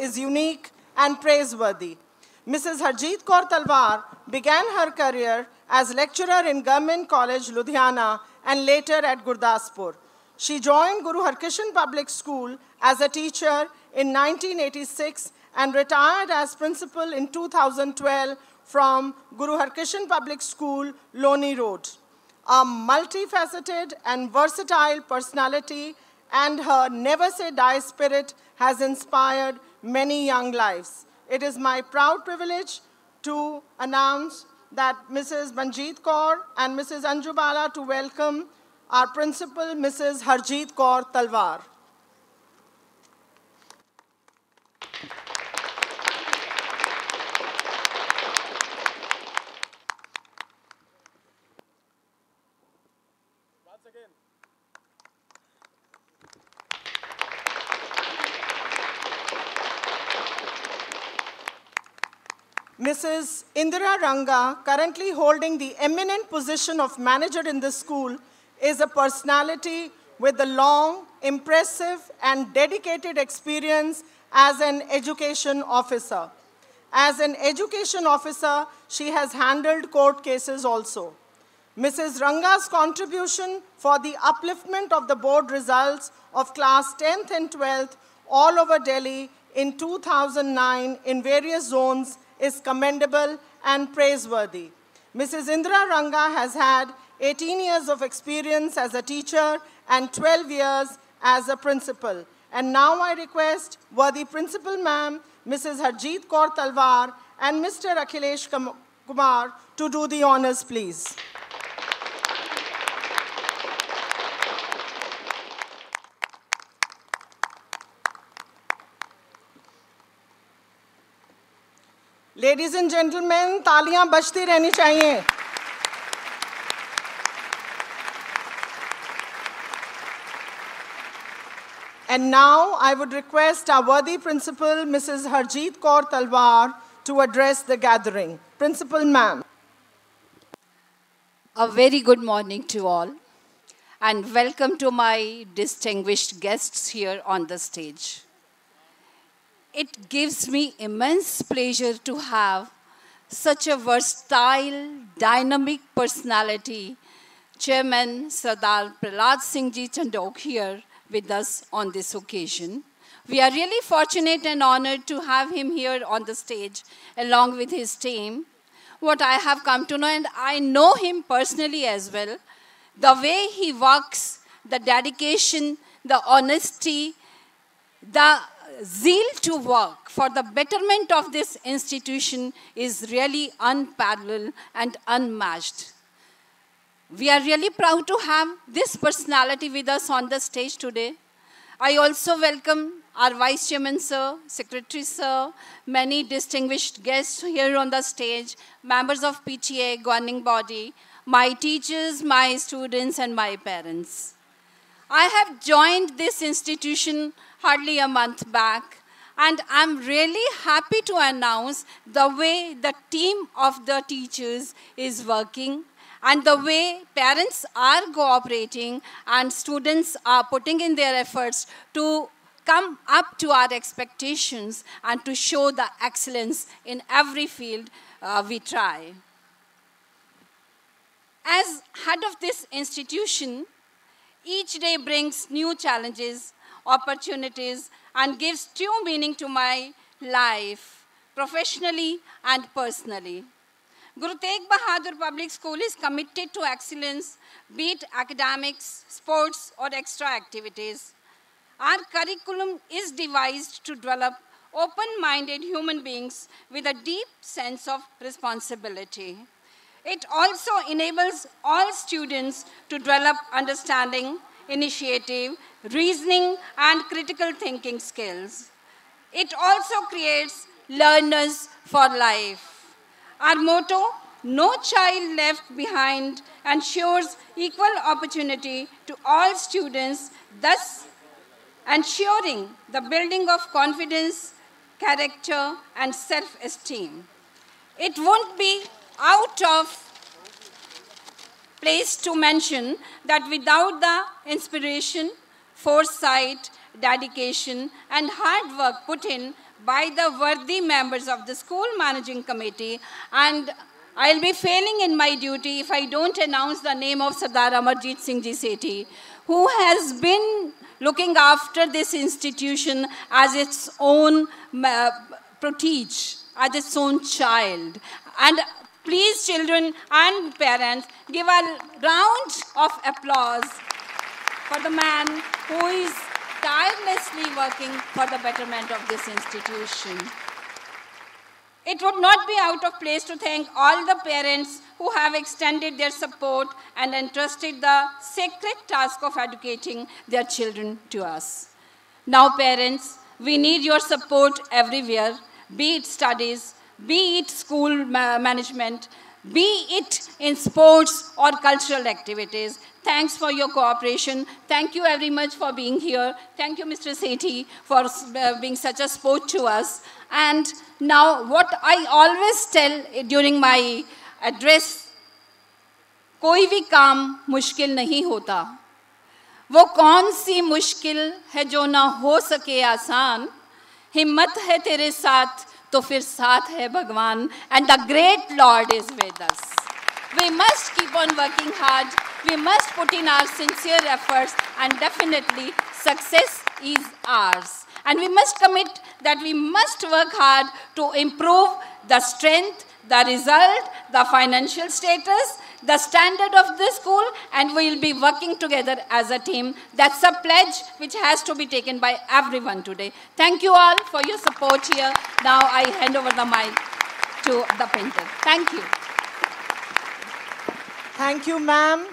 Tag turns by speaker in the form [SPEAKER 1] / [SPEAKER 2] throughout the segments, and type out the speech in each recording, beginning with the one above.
[SPEAKER 1] is unique and praiseworthy. Mrs. Harjeet Kaur Talwar began her career as lecturer in Government College, Ludhiana, and later at Gurdaspur. She joined Guru Harkishan Public School as a teacher in 1986 and retired as principal in 2012 from Guru Harkishan Public School, Loni Road. A multifaceted and versatile personality and her never say die spirit has inspired many young lives. It is my proud privilege to announce that Mrs. Manjeet Kaur and Mrs. Anju Bala to welcome our principal, Mrs. Harjeet Kaur Talwar. Mrs. Indira Ranga, currently holding the eminent position of manager in the school, is a personality with a long, impressive, and dedicated experience as an education officer. As an education officer, she has handled court cases also. Mrs. Ranga's contribution for the upliftment of the board results of class 10th and 12th all over Delhi in 2009 in various zones is commendable and praiseworthy. Mrs. Indira Ranga has had 18 years of experience as a teacher and 12 years as a principal. And now I request worthy principal ma'am, Mrs. Harjeet Kaur Talwar and Mr. Akhilesh Kumar to do the honors, please. Ladies and gentlemen, तालियां बजती रहनी चाहिए. And now I would request our worthy principal, Mrs. Harjeet Kaur Talwar, to address the gathering. Principal ma'am.
[SPEAKER 2] A very good morning to all, and welcome to my distinguished guests here on the stage. It gives me immense pleasure to have such a versatile, dynamic personality, Chairman Sardar Prahlad Singh Ji Chandok here with us on this occasion. We are really fortunate and honored to have him here on the stage along with his team. What I have come to know, and I know him personally as well, the way he works, the dedication, the honesty, the zeal to work for the betterment of this institution is really unparalleled and unmatched. We are really proud to have this personality with us on the stage today. I also welcome our Vice Chairman Sir, Secretary Sir, many distinguished guests here on the stage, members of PTA, governing body, my teachers, my students, and my parents. I have joined this institution hardly a month back, and I'm really happy to announce the way the team of the teachers is working and the way parents are cooperating and students are putting in their efforts to come up to our expectations and to show the excellence in every field we try. As head of this institution, each day brings new challenges, opportunities, and gives true meaning to my life, professionally and personally. Guru Tegh Bahadur Public School is committed to excellence, be it academics, sports, or extra activities. Our curriculum is devised to develop open-minded human beings with a deep sense of responsibility. It also enables all students to develop understanding, initiative, reasoning, and critical thinking skills. It also creates learners for life. Our motto, "No child left behind," ensures equal opportunity to all students, thus ensuring the building of confidence, character, and self-esteem. It won't be out of place to mention that without the inspiration, foresight, dedication, and hard work put in by the worthy members of the school managing committee, and I'll be failing in my duty if I don't announce the name of Sardar Amarjit Singh Ji Sethi, who has been looking after this institution as its own protege, as its own child. And please, children and parents, give a round of applause for the man who is tirelessly working for the betterment of this institution. It would not be out of place to thank all the parents who have extended their support and entrusted the sacred task of educating their children to us. Now, parents, we need your support everywhere, be it studies, be it school management, be it in sports or cultural activities. Thanks for your cooperation. Thank you very much for being here. Thank you, Mr. Sethi, for being such a support to us. And now, what I always tell during my address, कोई भी काम मुश्किल नहीं होता. वो कौन सी मुश्किल है जो ना हो सके आसान. हिम्मत है तेरे साथ तो फिर साथ है भगवान. And the great Lord is with us. We must keep on working hard. We must put in our sincere efforts, and definitely success is ours. And we must commit that we must work hard to improve the strength, the result, the financial status, the standard of the school, and we will be working together as a team. That's a pledge which has to be taken by everyone today. Thank you all for your support here. Now I hand over the mic to the painter. Thank you.
[SPEAKER 1] Thank you, ma'am.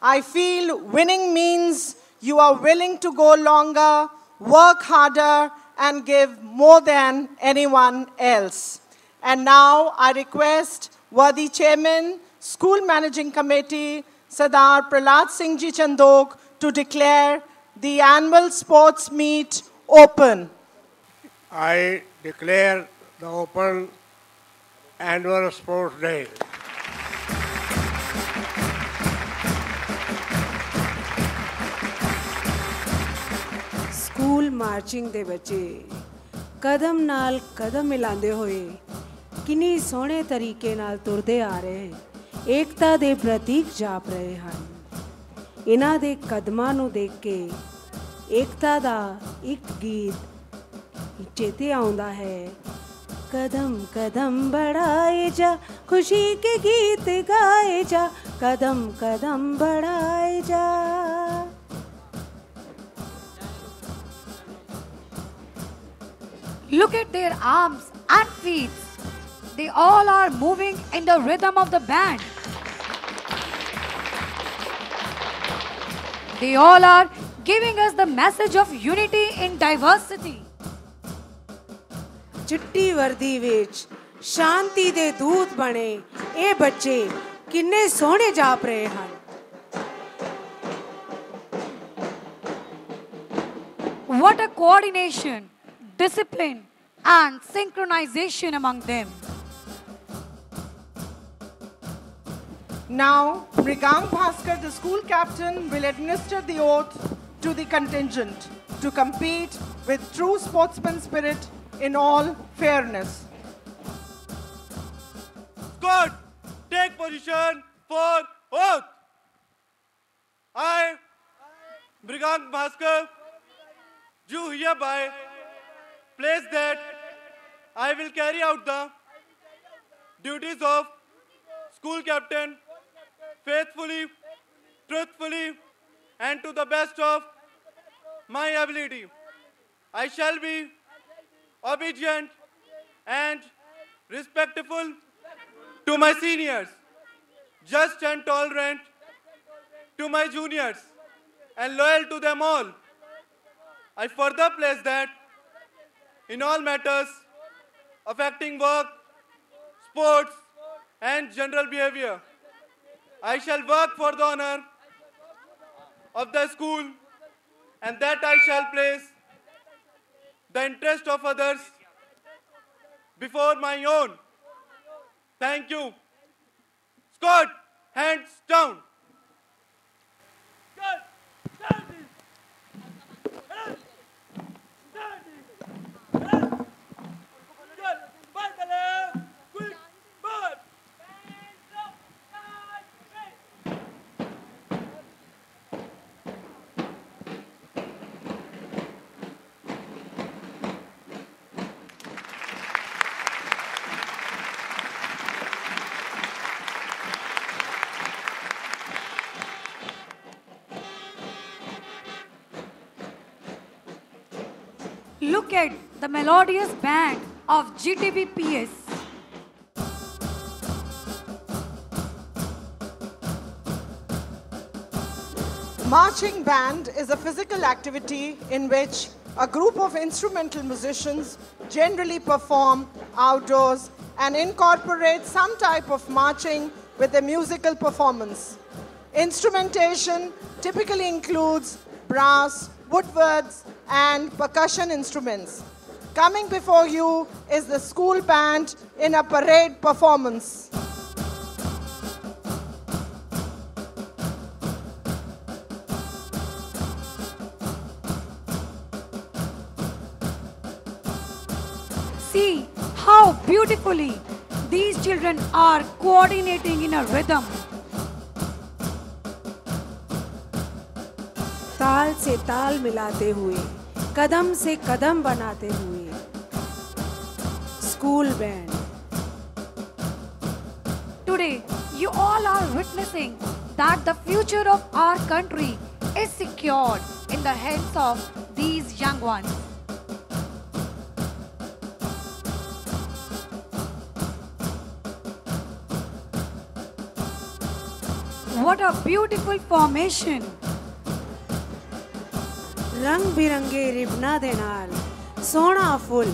[SPEAKER 1] I feel winning means you are willing to go longer, work harder, and give more than anyone else. And now I request worthy Chairman, School Managing Committee, Sardar Prahlad Singh Ji Chandok, to declare the annual sports meet open.
[SPEAKER 3] I declare the open annual sports day.
[SPEAKER 4] School marching ਦੇ ਬੱਚੇ ਕਦਮ ਨਾਲ ਕਦਮ ਮਿਲਾਉਂਦੇ ਹੋਏ ਕਿੰਨੀ ਸੋਹਣੇ ਤਰੀਕੇ ਨਾਲ ਤੁਰਦੇ ਆ ਰਹੇ, ਏਕਤਾ ਦੇ ਪ੍ਰਤੀਕ ਜਾਪ ਰਹੇ ਹਨ. ਇਹਨਾਂ ਦੇ ਕਦਮਾਂ ਨੂੰ ਦੇਖ ਕੇ ਏਕਤਾ ਦਾ ਇੱਕ ਗੀਤ ਚੇਤੇ ਆਉਂਦਾ ਹੈ. कदम कदम बढ़ाए जा, खुशी के गीत गाए जा, कदम कदम बढ़ाए जा.
[SPEAKER 5] Look at their arms and feet. They all are moving in the rhythm of the band. They all are giving us the message of unity in diversity.
[SPEAKER 4] ਚਿੱਟੀ ਵਰਦੀ ਵਿੱਚ ਸ਼ਾਂਤੀ ਦੇ ਦੂਤ ਬਣੇ ਇਹ ਬੱਚੇ ਕਿੰਨੇ ਸੋਹਣੇ ਜਾਪ ਰਹੇ ਹਨ.
[SPEAKER 5] What a coordination, discipline and synchronization among them.
[SPEAKER 1] Now, Mrigank Bhaskar, the school captain, will administer the oath to the contingent to compete with true sportsman spirit in all fairness.
[SPEAKER 3] Squad, take position for oath. I, Mrigank Bhaskar, do hereby place that I will carry out the duties of school captain faithfully, truthfully, and to the best of my ability. I shall be obedient and respectful to my seniors, just and tolerant to my juniors, and loyal to them all. I further place that in all matters affecting work, sports, and general behavior, I shall work for the honor of the school, and that I shall place the interest of others before my own. Thank you. Squad, hands down.
[SPEAKER 5] look at the melodious band of GTBPS.
[SPEAKER 1] Marching band is a physical activity in which a group of instrumental musicians generally perform outdoors and incorporate some type of marching with a musical performance. Instrumentation typically includes brass, woodwinds, and percussion instruments. Coming before you is the school band in a parade performance.
[SPEAKER 5] See how beautifully these children are coordinating in a rhythm.
[SPEAKER 4] ताल से ताल मिलाते हुए, कदम से कदम बनाते हुए, school band.
[SPEAKER 5] Today, you all are witnessing that the future of our country is secured in the hands of these young ones. What a beautiful formation!
[SPEAKER 4] रंग बिरंगे रिबना दे नाल सोहना full.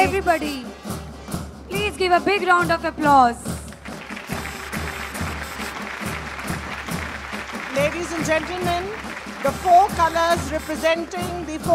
[SPEAKER 5] Everybody, please give a big round of applause.
[SPEAKER 1] Ladies and gentlemen, the four colors representing the four